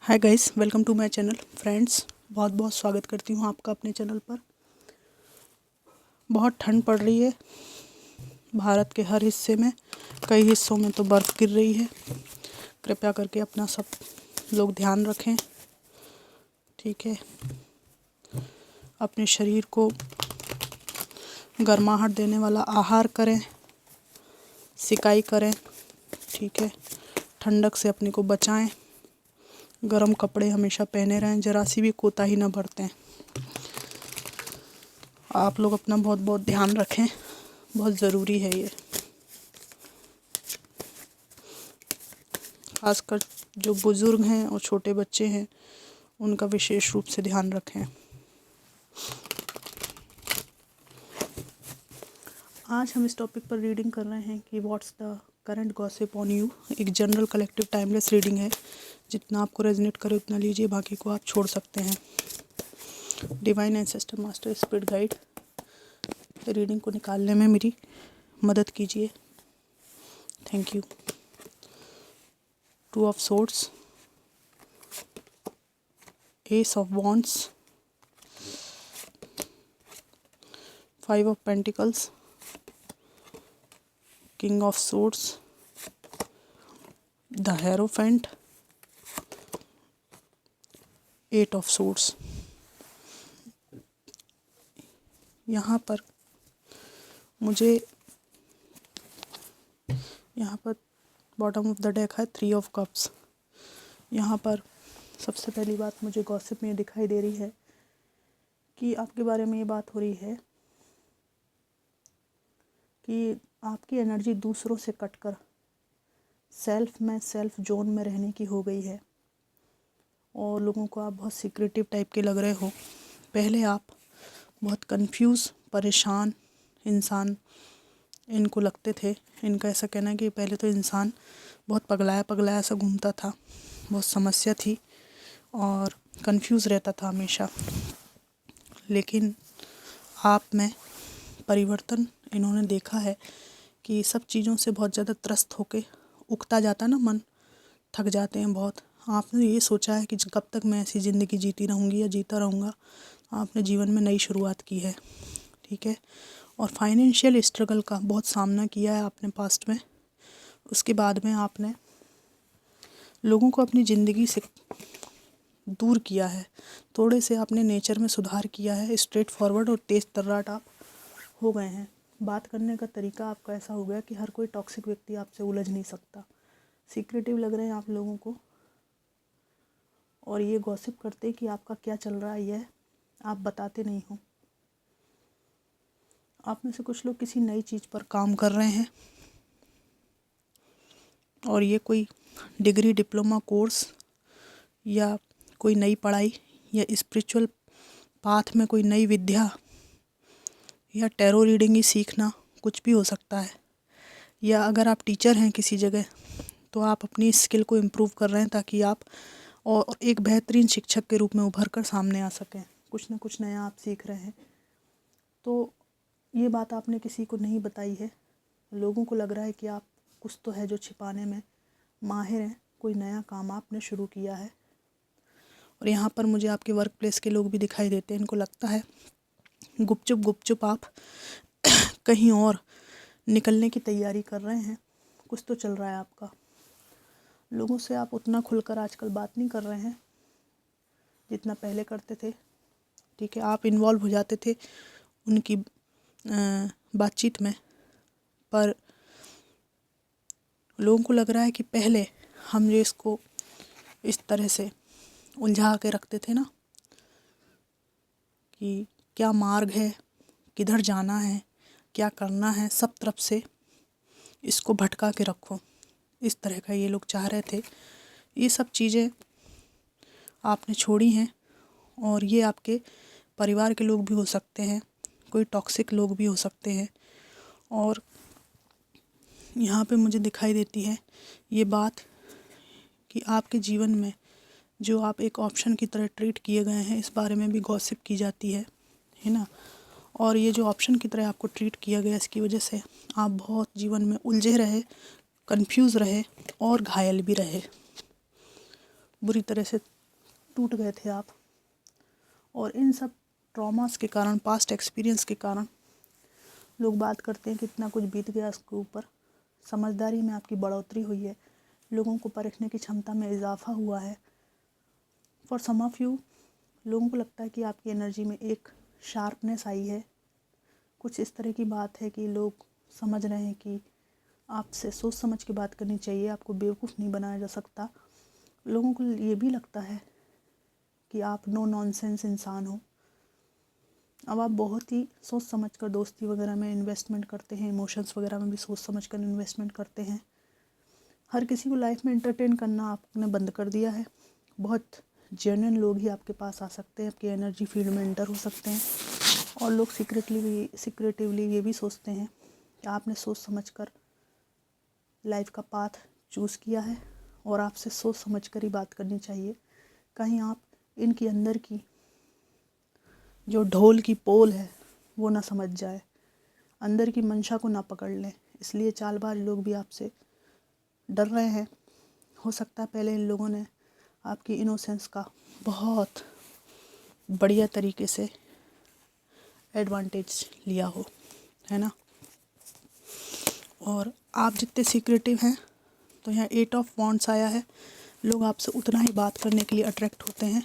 Hi guys, welcome to my channel. Friends, बहुत बहुत स्वागत करती हूँ आपका अपने चैनल पर। बहुत ठंड पड़ रही है भारत के हर हिस्से में, कई हिस्सों में तो बर्फ़ गिर रही है। कृपया करके अपना सब लोग ध्यान रखें, ठीक है। अपने शरीर को गर्माहट देने वाला आहार करें, सिकाई करें, ठीक है। ठंडक से अपने को बचाएं। गरम कपड़े हमेशा पहने रहें, जरा सी भी कोताही ना बरतें। आप लोग अपना बहुत बहुत ध्यान रखें, बहुत ज़रूरी है ये। खासकर जो बुज़ुर्ग हैं और छोटे बच्चे हैं, उनका विशेष रूप से ध्यान रखें। आज हम इस टॉपिक पर रीडिंग कर रहे हैं कि what's the current gossip on you. एक जनरल कलेक्टिव टाइमलेस रीडिंग है। जितना आपको रेजोनेट करे उतना लीजिए, बाकी को आप छोड़ सकते हैं। Divine ancestor master spirit guide, reading को निकालने में मेरी मदद कीजिए। Thank you. Two of swords, ace of wands, five of pentacles, king of swords, the hierophant, eight of swords. यहाँ पर बॉटम ऑफ द डेक है थ्री ऑफ कप्स। यहाँ पर सबसे पहली बात मुझे गॉसिप में दिखाई दे रही है कि आपके बारे में ये बात हो रही है कि आपकी एनर्जी दूसरों से कटकर सेल्फ जोन में रहने की हो गई है और लोगों को आप बहुत सीक्रेटिव टाइप के लग रहे हो। पहले आप बहुत कंफ्यूज, परेशान इंसान इनको लगते थे। इनका ऐसा कहना है कि पहले तो इंसान बहुत पगलाया सा घूमता था, बहुत समस्या थी और कंफ्यूज रहता था हमेशा। लेकिन आप में परिवर्तन इन्होंने देखा है कि सब चीज़ों से बहुत ज़्यादा त्रस्त होके उकता जाता ना मन, थक जाते हैं बहुत। आपने ये सोचा है कि कब तक मैं ऐसी ज़िंदगी जीती रहूँगी या जीता रहूँगा। आपने जीवन में नई शुरुआत की है, ठीक है। और फाइनेंशियल स्ट्रगल का बहुत सामना किया है आपने पास्ट में। उसके बाद में आपने लोगों को अपनी ज़िंदगी से दूर किया है। थोड़े से आपने नेचर में सुधार किया है। स्ट्रेट फॉरवर्ड और तेज़ तर्राट आप हो गए हैं। बात करने का तरीका आपका ऐसा हो गया कि हर कोई टॉक्सिक व्यक्ति आपसे उलझ नहीं सकता। सीक्रेटिव लग रहे हैं आप लोगों को और ये गॉसिप करते कि आपका क्या चल रहा है यह आप बताते नहीं हो। आप में से कुछ लोग किसी नई चीज़ पर काम कर रहे हैं और ये कोई डिग्री, डिप्लोमा कोर्स या कोई नई पढ़ाई या स्पिरिचुअल पाथ में कोई नई विद्या या टैरो रीडिंग ही सीखना कुछ भी हो सकता है। या अगर आप टीचर हैं किसी जगह तो आप अपनी स्किल को इम्प्रूव कर रहे हैं ताकि आप और एक बेहतरीन शिक्षक के रूप में उभर कर सामने आ सकें। कुछ ना कुछ नया आप सीख रहे हैं। तो ये बात आपने किसी को नहीं बताई है। लोगों को लग रहा है कि आप कुछ तो है जो छिपाने में माहिर हैं। कोई नया काम आपने शुरू किया है और यहाँ पर मुझे आपके वर्क प्लेस के लोग भी दिखाई देते हैं। इनको लगता है गुपचुप आप कहीं और निकलने की तैयारी कर रहे हैं। कुछ तो चल रहा है आपका। लोगों से आप उतना खुलकर आजकल बात नहीं कर रहे हैं जितना पहले करते थे, ठीक है। आप इन्वॉल्व हो जाते थे उनकी बातचीत में, पर लोगों को लग रहा है कि पहले हम जो इसको इस तरह से उलझा के रखते थे ना कि क्या मार्ग है, किधर जाना है, क्या करना है, सब तरफ से इसको भटका के रखो, इस तरह का ये लोग चाह रहे थे। ये सब चीज़ें आपने छोड़ी हैं और ये आपके परिवार के लोग भी हो सकते हैं, कोई टॉक्सिक लोग भी हो सकते हैं। और यहाँ पे मुझे दिखाई देती है ये बात कि आपके जीवन में जो आप एक ऑप्शन की तरह ट्रीट किए गए हैं, इस बारे में भी गॉसिप की जाती है ना। और ये जो ऑप्शन की तरह आपको ट्रीट किया गया, इसकी वजह से आप बहुत जीवन में उलझे रहे, कंफ्यूज रहे और घायल भी रहे। बुरी तरह से टूट गए थे आप, और इन सब ट्रॉमास के कारण, पास्ट एक्सपीरियंस के कारण लोग बात करते हैं कि इतना कुछ बीत गया उसके ऊपर। समझदारी में आपकी बढ़ोतरी हुई है, लोगों को परखने की क्षमता में इजाफा हुआ है। फॉर सम ऑफ यू, लोगों को लगता है कि आपकी एनर्जी में एक शार्पनेस आई है। कुछ इस तरह की बात है कि लोग समझ रहे हैं कि आपसे सोच समझ के बात करनी चाहिए, आपको बेवकूफ़ नहीं बनाया जा सकता। लोगों को ये भी लगता है कि आप नो नॉनसेंस इंसान हो। अब आप बहुत ही सोच समझ कर दोस्ती वगैरह में इन्वेस्टमेंट करते हैं, इमोशंस वगैरह में भी सोच समझ कर इन्वेस्टमेंट करते हैं। हर किसी को लाइफ में एंटरटेन करना आपने बंद कर दिया है। बहुत जेन्युइन लोग ही आपके पास आ सकते हैं, आपकी एनर्जी फील्ड में एंटर हो सकते हैं। और लोग सिक्रेटिवली ये भी सोचते हैं कि आपने सोच समझ कर लाइफ का पाथ चूज़ किया है और आपसे सोच समझ कर ही बात करनी चाहिए। कहीं आप इनकी अंदर की जो ढोल की पोल है वो ना समझ जाए, अंदर की मंशा को ना पकड़ लें। इसलिए चालबाज लोग भी आपसे डर रहे हैं। हो सकता है पहले इन लोगों ने आपकी इनोसेंस का बहुत बढ़िया तरीके से एडवांटेज लिया हो, है ना। और आप जितने सीक्रेटिव हैं, तो यहाँ 8 ऑफ वॉन्ड्स आया है। लोग आपसे उतना ही बात करने के लिए अट्रैक्ट होते हैं,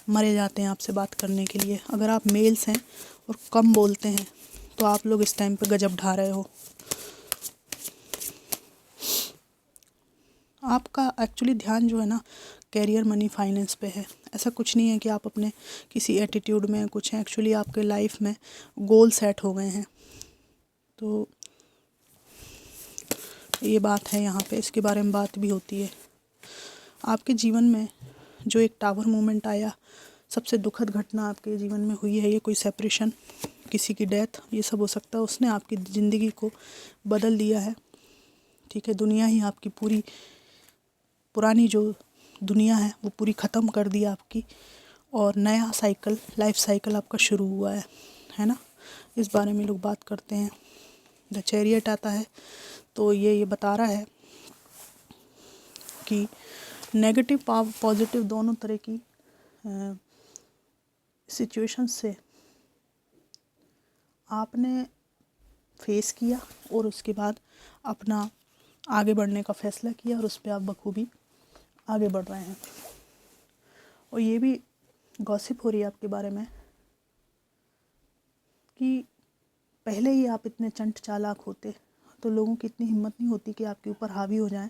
मरे जाते हैं आपसे बात करने के लिए। अगर आप मेल्स हैं और कम बोलते हैं तो आप लोग इस टाइम पे गजब ढा रहे हो। आपका एक्चुअली ध्यान जो है ना, कैरियर, मनी, फाइनेंस पे है। ऐसा कुछ नहीं है कि आप अपने किसी एटीट्यूड में कुछ हैं। एक्चुअली आपके लाइफ में गोल सेट हो गए हैं। तो ये बात है यहाँ पे, इसके बारे में बात भी होती है। आपके जीवन में जो एक टावर मोमेंट आया, सबसे दुखद घटना आपके जीवन में हुई है, ये कोई सेपरेशन, किसी की डेथ, ये सब हो सकता है। उसने आपकी ज़िंदगी को बदल दिया है, ठीक है। दुनिया ही आपकी पूरी पुरानी जो दुनिया है वो पूरी ख़त्म कर दी आपकी, और नया साइकिल, लाइफ साइकिल आपका शुरू हुआ है ना। इस बारे में लोग बात करते हैं। द चैरियट आता है तो ये बता रहा है कि नेगेटिव पॉजिटिव दोनों तरह की सिचुएशन से आपने फेस किया और उसके बाद अपना आगे बढ़ने का फ़ैसला किया, और उस पर आप बखूबी आगे बढ़ रहे हैं। और ये भी गॉसिप हो रही है आपके बारे में कि पहले ही आप इतने चंट चालाक होते तो लोगों की इतनी हिम्मत नहीं होती कि आपके ऊपर हावी हो जाएं।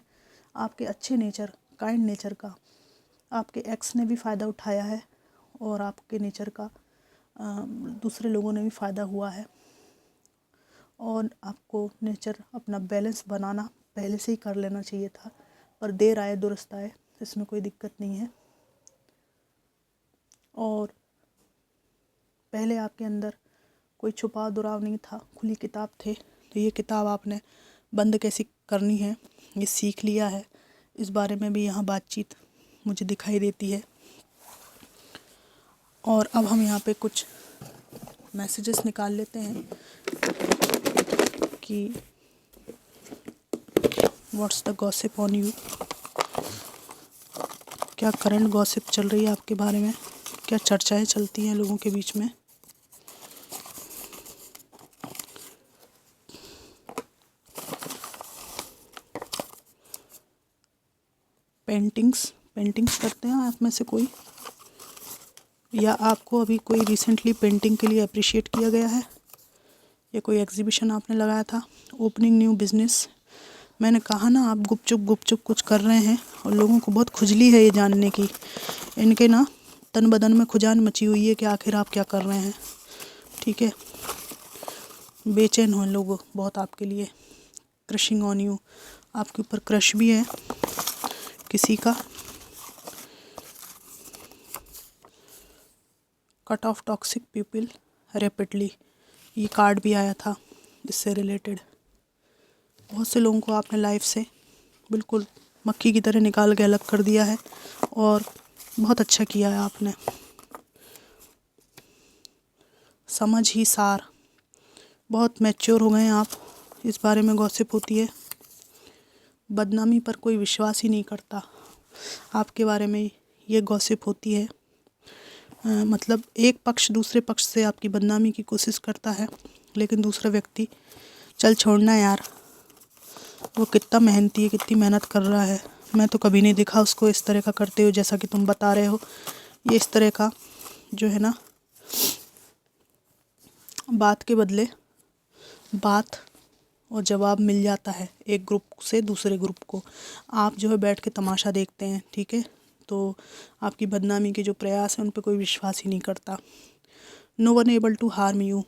आपके अच्छे नेचर, काइंड नेचर का आपके एक्स ने भी फ़ायदा उठाया है, और आपके नेचर का दूसरे लोगों ने भी फ़ायदा हुआ है। और आपको नेचर अपना बैलेंस बनाना पहले से ही कर लेना चाहिए था, पर देर आए दुरुस्त आए, इसमें कोई दिक्कत नहीं है। और पहले आपके अंदर कोई छुपा दुराव नहीं था, खुली किताब थे। तो ये किताब आपने बंद कैसी करनी है ये सीख लिया है। इस बारे में भी यहाँ बातचीत मुझे दिखाई देती है। और अब हम यहाँ पे कुछ मैसेजेस निकाल लेते हैं कि what's the gossip on you. क्या करंट गॉसिप चल रही है आपके बारे में, क्या चर्चाएं चलती हैं लोगों के बीच में। पेंटिंग्स करते हैं आप में से कोई, या आपको अभी कोई रिसेंटली पेंटिंग के लिए अप्रिशिएट किया गया है, या कोई एग्जीबिशन आपने लगाया था। ओपनिंग न्यू बिजनेस, मैंने कहा ना आप गुपचुप कुछ कर रहे हैं, और लोगों को बहुत खुजली है ये जानने की। इनके ना तन बदन में खुजान मची हुई है कि आखिर आप क्या कर रहे हैं, ठीक है। बेचैन हो लोग बहुत आपके लिए। क्रशिंग ऑन यू, आपके ऊपर क्रश भी है किसी का। Cut off toxic people rapidly, ये कार्ड भी आया था इससे रिलेटेड। बहुत से लोगों को आपने लाइफ से बिल्कुल मक्खी की तरह निकाल के अलग कर दिया है, और बहुत अच्छा किया है आपने। समझ ही सार, बहुत मैच्योर हो गए हैं आप, इस बारे में गॉसिप होती है। बदनामी पर कोई विश्वास ही नहीं करता। आपके बारे में ये गॉसिप होती है। मतलब एक पक्ष दूसरे पक्ष से आपकी बदनामी की कोशिश करता है, लेकिन दूसरा व्यक्ति चल छोड़ना यार, वो कितना मेहनती है, कितनी मेहनत कर रहा है, मैं तो कभी नहीं देखा उसको इस तरह का करते हुए जैसा कि तुम बता रहे हो। ये इस तरह का जो है ना, बात के बदले बात और जवाब मिल जाता है एक ग्रुप से दूसरे ग्रुप को। आप जो है बैठ के तमाशा देखते हैं, ठीक है, तो आपकी बदनामी के जो प्रयास हैं उन पे कोई विश्वास ही नहीं करता। No one able to harm you,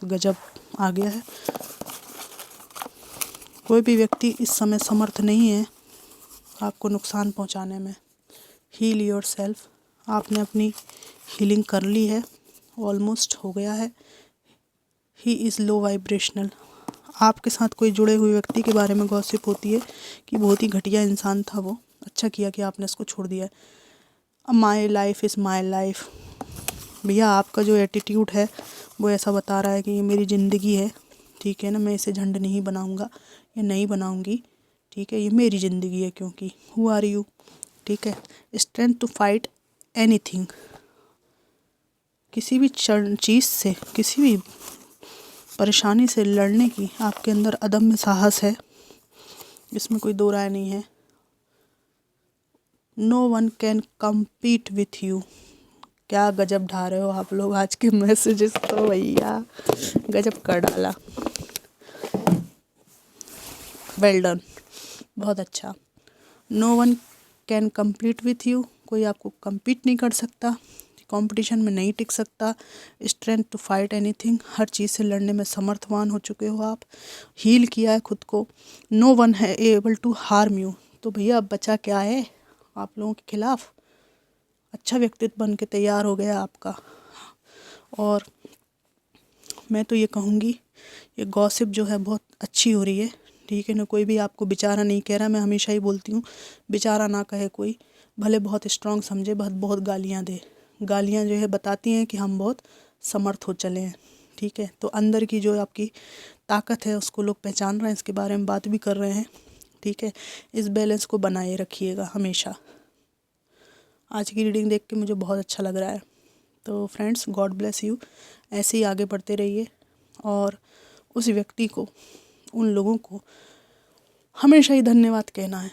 गजब आ गया है। कोई भी व्यक्ति इस समय समर्थ नहीं है आपको नुकसान पहुंचाने में। हील योर सेल्फ, आपने अपनी हीलिंग कर ली है, ऑलमोस्ट हो गया है। ही इज़ लो वाइब्रेशनल, आपके साथ कोई जुड़े हुए व्यक्ति के बारे में गॉसिप होती है कि बहुत ही घटिया इंसान था वो, अच्छा किया कि आपने इसको छोड़ दिया है। My life is my life, भैया आपका जो एटीट्यूड है वो ऐसा बता रहा है कि ये मेरी ज़िंदगी है, ठीक है ना, मैं इसे झंड नहीं बनाऊंगा या नहीं बनाऊंगी, ठीक है, ये मेरी ज़िंदगी है। क्योंकि हु आर यू, ठीक है। स्ट्रेंथ टू फाइट एनीथिंग, किसी भी चीज़ से, किसी भी परेशानी से लड़ने की आपके अंदर अदम्य साहस है, इसमें कोई दो राय नहीं है। No one can compete with you, क्या गजब ढा रहे हो आप लोग आज के मैसेजेस, तो भैया गजब कर डाला, वेल डन, बहुत अच्छा। No one can compete with you, कोई आपको कम्पीट नहीं कर सकता, कंपटीशन में नहीं टिक सकता। स्ट्रेंथ टू फाइट एनीथिंग, हर चीज़ से लड़ने में समर्थवान हो चुके हो आप, हील किया है खुद को। नो वन है एबल टू हार्म यू, तो भैया अब बचा क्या है आप लोगों के खिलाफ। अच्छा व्यक्तित्व बन के तैयार हो गया आपका। और मैं तो ये कहूँगी ये गॉसिप जो है बहुत अच्छी हो रही है, ठीक है ना। कोई भी आपको बेचारा नहीं कह रहा, मैं हमेशा ही बोलती हूँ बेचारा ना कहे कोई, भले बहुत स्ट्रांग समझे, बहुत गालियाँ दे, गालियाँ जो है बताती हैं कि हम बहुत समर्थ हो चले हैं, ठीक है। तो अंदर की जो आपकी ताकत है उसको लोग पहचान रहे हैं, इसके बारे में बात भी कर रहे हैं, ठीक है। इस बैलेंस को बनाए रखिएगा हमेशा। आज की रीडिंग देख के मुझे बहुत अच्छा लग रहा है। तो फ्रेंड्स, गॉड ब्लेस यू, ऐसे ही आगे बढ़ते रहिए। और उस व्यक्ति को, उन लोगों को हमेशा ही धन्यवाद कहना है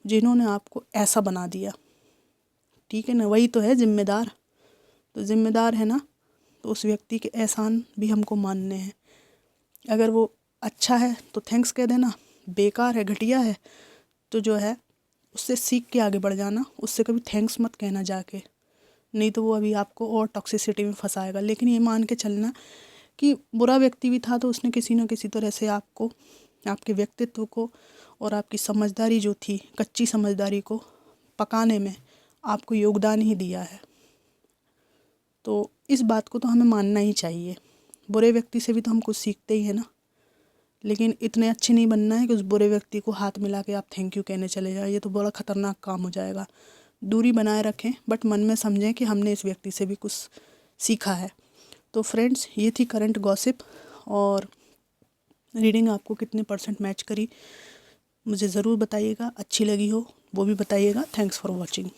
जिन्होंने आपको ऐसा बना दिया, ठीक है ना। वही तो है जिम्मेदार, तो जिम्मेदार है ना, तो उस व्यक्ति के एहसान भी हमको मानने हैं। अगर वो अच्छा है तो थैंक्स कह देना, बेकार है, घटिया है, तो जो है उससे सीख के आगे बढ़ जाना, उससे कभी थैंक्स मत कहना जाके, नहीं तो वो अभी आपको और टॉक्सिसिटी में फंसाएगा। लेकिन ये मान के चलना कि बुरा व्यक्ति भी था तो उसने किसी न किसी तरह से आपको, आपके व्यक्तित्व को और आपकी समझदारी जो थी, कच्ची समझदारी को पकाने में आपको योगदान ही दिया है। तो इस बात को तो हमें मानना ही चाहिए। बुरे व्यक्ति से भी तो हम कुछ सीखते ही है ना, लेकिन इतने अच्छे नहीं बनना है कि उस बुरे व्यक्ति को हाथ मिला के आप थैंक यू कहने चले जाए, ये तो बड़ा ख़तरनाक काम हो जाएगा। दूरी बनाए रखें, बट मन में समझें कि हमने इस व्यक्ति से भी कुछ सीखा है। तो फ्रेंड्स, ये थी करंट गॉसिप, और रीडिंग आपको कितने % मैच करी मुझे ज़रूर बताइएगा। अच्छी लगी हो वो भी बताइएगा। Thanks for watching.